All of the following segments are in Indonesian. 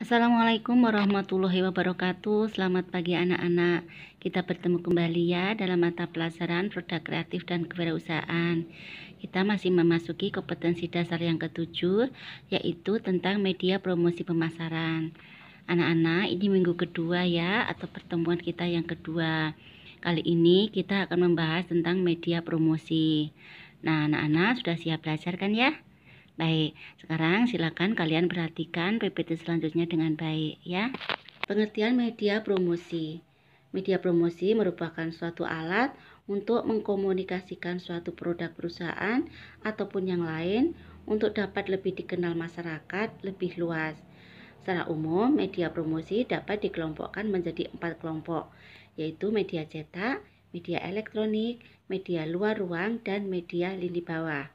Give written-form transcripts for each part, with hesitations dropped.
Assalamualaikum warahmatullahi wabarakatuh. Selamat pagi anak-anak. Kita bertemu kembali ya dalam mata pelajaran produk kreatif dan kewirausahaan. Kita masih memasuki kompetensi dasar yang ketujuh, yaitu tentang media promosi pemasaran. Anak-anak, ini minggu kedua ya, atau pertemuan kita yang kedua. Kali ini kita akan membahas tentang media promosi. Nah, anak-anak sudah siap belajar kan ya? Baik, sekarang silakan kalian perhatikan PPT selanjutnya dengan baik ya. Pengertian media promosi. Media promosi merupakan suatu alat untuk mengkomunikasikan suatu produk perusahaan ataupun yang lain untuk dapat lebih dikenal masyarakat lebih luas. Secara umum, media promosi dapat dikelompokkan menjadi 4 kelompok, yaitu media cetak, media elektronik, media luar ruang, dan media lini bawah.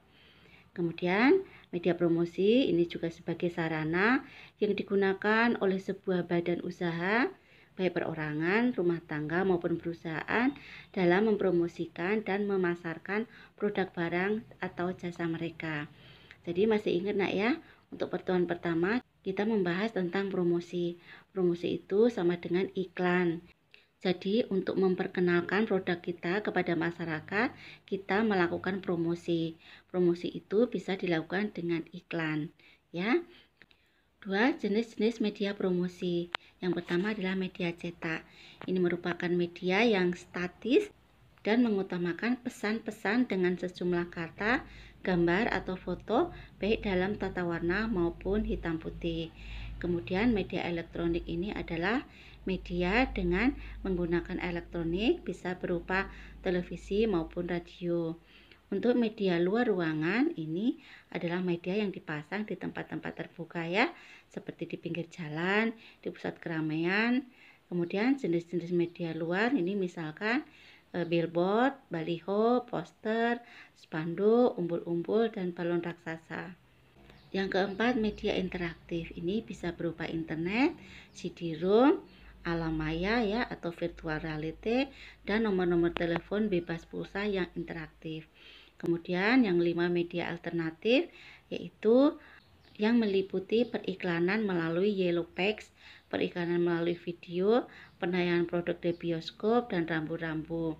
Kemudian, media promosi ini juga sebagai sarana yang digunakan oleh sebuah badan usaha, baik perorangan, rumah tangga maupun perusahaan dalam mempromosikan dan memasarkan produk barang atau jasa mereka. Jadi masih ingat nak ya, untuk pertemuan pertama kita membahas tentang promosi. Promosi itu sama dengan iklan. Jadi untuk memperkenalkan produk kita kepada masyarakat, kita melakukan promosi. Promosi itu bisa dilakukan dengan iklan, ya. Dua jenis-jenis media promosi. Yang pertama adalah media cetak. Ini merupakan media yang statis dan mengutamakan pesan-pesan dengan sejumlah kata, gambar atau foto, baik dalam tata warna maupun hitam putih. Kemudian media elektronik ini adalah media dengan menggunakan elektronik, bisa berupa televisi maupun radio. Untuk media luar ruangan ini adalah media yang dipasang di tempat-tempat terbuka ya, seperti di pinggir jalan, di pusat keramaian. Kemudian jenis-jenis media luar ini misalkan billboard, baliho, poster, spanduk, umbul-umbul, dan balon raksasa. Yang keempat, media interaktif. Ini bisa berupa internet, CD-ROM, alam maya ya atau virtual reality, dan nomor-nomor telepon bebas pulsa yang interaktif. Kemudian yang 5, media alternatif, yaitu yang meliputi periklanan melalui yellow page, periklanan melalui video, penayangan produk di bioskop, dan rambu-rambu.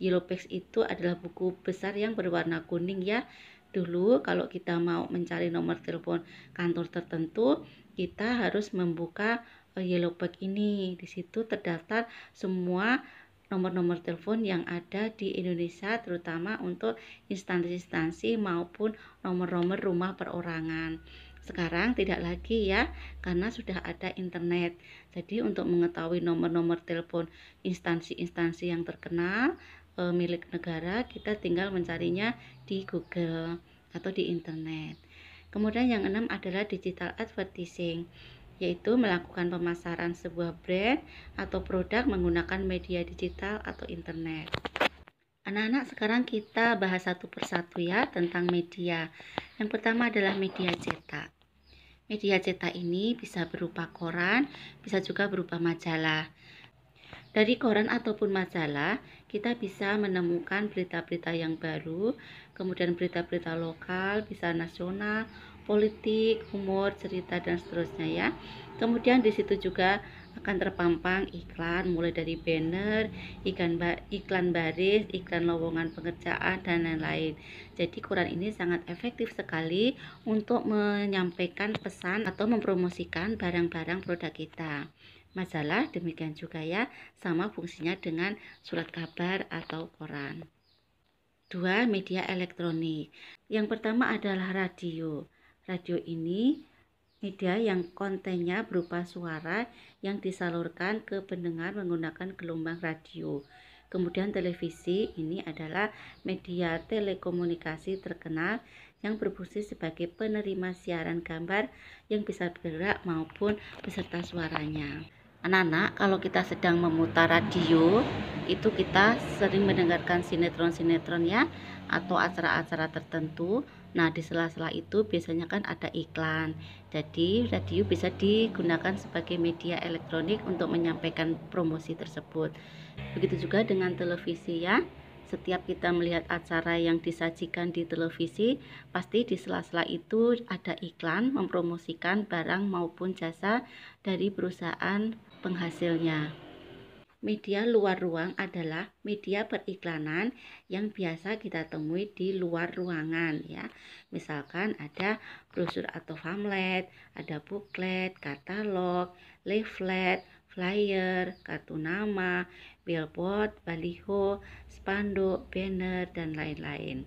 Yellow page itu adalah buku besar yang berwarna kuning ya. Dulu kalau kita mau mencari nomor telepon kantor tertentu, kita harus membuka yellow page ini. Di situ terdaftar semua nomor-nomor telepon yang ada di Indonesia, terutama untuk instansi-instansi maupun nomor-nomor rumah perorangan. Sekarang tidak lagi ya, karena sudah ada internet. Jadi untuk mengetahui nomor-nomor telepon instansi-instansi yang terkenal milik negara, kita tinggal mencarinya di Google atau di internet. Kemudian yang 6 adalah digital advertising, yaitu melakukan pemasaran sebuah brand atau produk menggunakan media digital atau internet. Anak-anak, sekarang kita bahas satu persatu ya tentang media. Yang pertama adalah media cetak. Media cetak ini bisa berupa koran, bisa juga berupa majalah. Dari koran ataupun majalah, kita bisa menemukan berita-berita yang baru, kemudian berita-berita lokal, bisa nasional, politik, humor, cerita, dan seterusnya ya. Kemudian di situ juga akan terpampang iklan, mulai dari banner, iklan baris, iklan lowongan pekerjaan, dan lain-lain. Jadi koran ini sangat efektif sekali untuk menyampaikan pesan atau mempromosikan barang-barang produk kita. Majalah demikian juga ya, sama fungsinya dengan surat kabar atau koran. 2, media elektronik. Yang pertama adalah radio. Radio ini media yang kontennya berupa suara yang disalurkan ke pendengar menggunakan gelombang radio. Kemudian televisi ini adalah media telekomunikasi terkenal yang berfungsi sebagai penerima siaran gambar yang bisa bergerak maupun beserta suaranya. Anak-anak, kalau kita sedang memutar radio, itu kita sering mendengarkan sinetron-sinetron ya, atau acara-acara tertentu. Nah, di sela-sela itu biasanya kan ada iklan. Jadi, radio bisa digunakan sebagai media elektronik untuk menyampaikan promosi tersebut. Begitu juga dengan televisi ya. setiap kita melihat acara yang disajikan di televisi, pasti di sela-sela itu ada iklan mempromosikan barang maupun jasa dari perusahaan penghasilnya. Media luar ruang adalah media periklanan yang biasa kita temui di luar ruangan ya. Misalkan ada brosur atau pamflet, ada booklet, katalog, leaflet, flyer, kartu nama, billboard, baliho, spanduk, banner, dan lain-lain.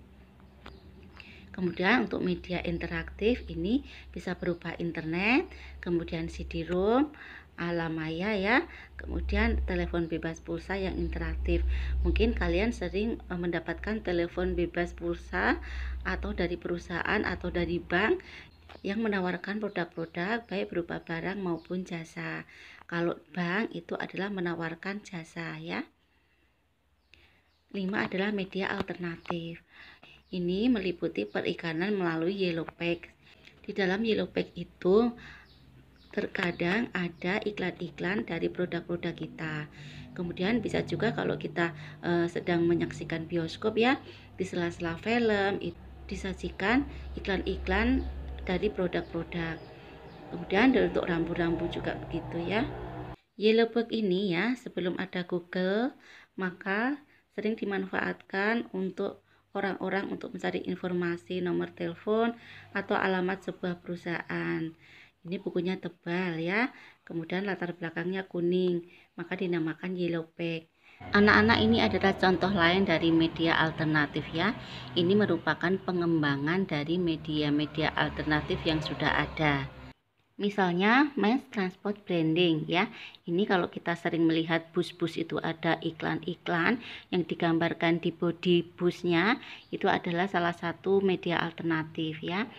Kemudian untuk media interaktif ini bisa berupa internet, kemudian CD-ROM, alamaya ya, kemudian telepon bebas pulsa yang interaktif. Mungkin kalian sering mendapatkan telepon bebas pulsa atau dari perusahaan atau dari bank yang menawarkan produk-produk baik berupa barang maupun jasa. Kalau bank itu adalah menawarkan jasa ya. 5 adalah media alternatif. Ini meliputi periklanan melalui Yellow Page. Di dalam Yellow Page itu terkadang ada iklan-iklan dari produk-produk kita. Kemudian bisa juga kalau kita sedang menyaksikan bioskop ya, di sela-sela film disajikan iklan-iklan dari produk-produk. Kemudian untuk rambu-rambu juga begitu ya. Yellow Book ini ya, sebelum ada Google, maka sering dimanfaatkan untuk orang-orang untuk mencari informasi nomor telepon atau alamat sebuah perusahaan. Ini bukunya tebal ya, kemudian latar belakangnya kuning, maka dinamakan Yellow Page. Anak-anak, ini adalah contoh lain dari media alternatif ya. Ini merupakan pengembangan dari media-media alternatif yang sudah ada. Misalnya mass transport branding ya. Ini kalau kita sering melihat bus-bus itu ada iklan-iklan yang digambarkan di bodi busnya, itu adalah salah satu media alternatif ya.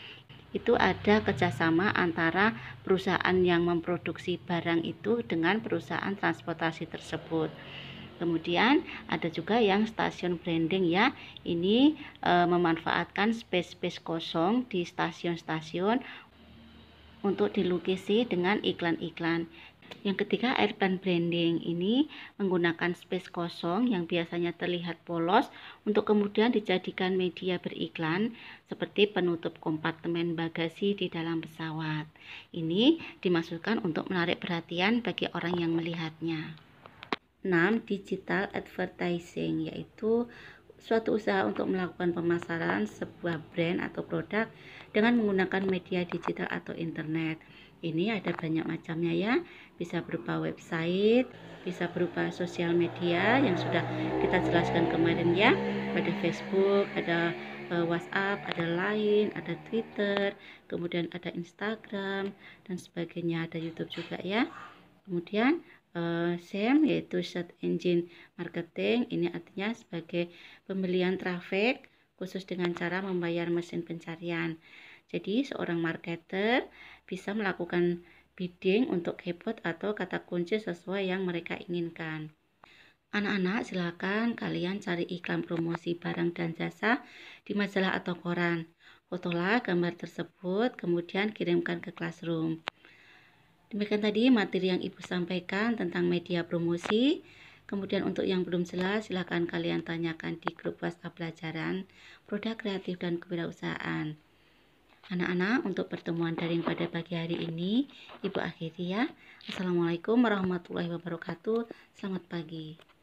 Itu ada kerjasama antara perusahaan yang memproduksi barang itu dengan perusahaan transportasi tersebut. Kemudian ada juga yang stasiun branding ya. Ini memanfaatkan space-space kosong di stasiun-stasiun untuk dilukisi dengan iklan-iklan. Yang ketiga, airplane branding. Ini menggunakan space kosong yang biasanya terlihat polos untuk kemudian dijadikan media beriklan seperti penutup kompartemen bagasi di dalam pesawat. Ini dimaksudkan untuk menarik perhatian bagi orang yang melihatnya. 6. Digital advertising, yaitu suatu usaha untuk melakukan pemasaran sebuah brand atau produk dengan menggunakan media digital atau internet. Ini ada banyak macamnya ya, bisa berupa website, bisa berupa sosial media yang sudah kita jelaskan kemarin ya. Ada Facebook, ada WhatsApp, ada Line, ada Twitter, kemudian ada Instagram dan sebagainya, ada YouTube juga ya. Kemudian SEM, yaitu Search Engine Marketing, ini artinya sebagai pembelian traffic khusus dengan cara membayar mesin pencarian. Jadi seorang marketer bisa melakukan bidding untuk keyword atau kata kunci sesuai yang mereka inginkan. Anak-anak, silakan kalian cari iklan promosi barang dan jasa di majalah atau koran. Fotolah gambar tersebut, kemudian kirimkan ke classroom. Demikian tadi materi yang Ibu sampaikan tentang media promosi. Kemudian untuk yang belum jelas, silakan kalian tanyakan di grup WhatsApp pelajaran Produk Kreatif dan Kewirausahaan. Anak-anak, untuk pertemuan daring pada pagi hari ini, Ibu akhiri ya. Assalamualaikum warahmatullahi wabarakatuh. Selamat pagi.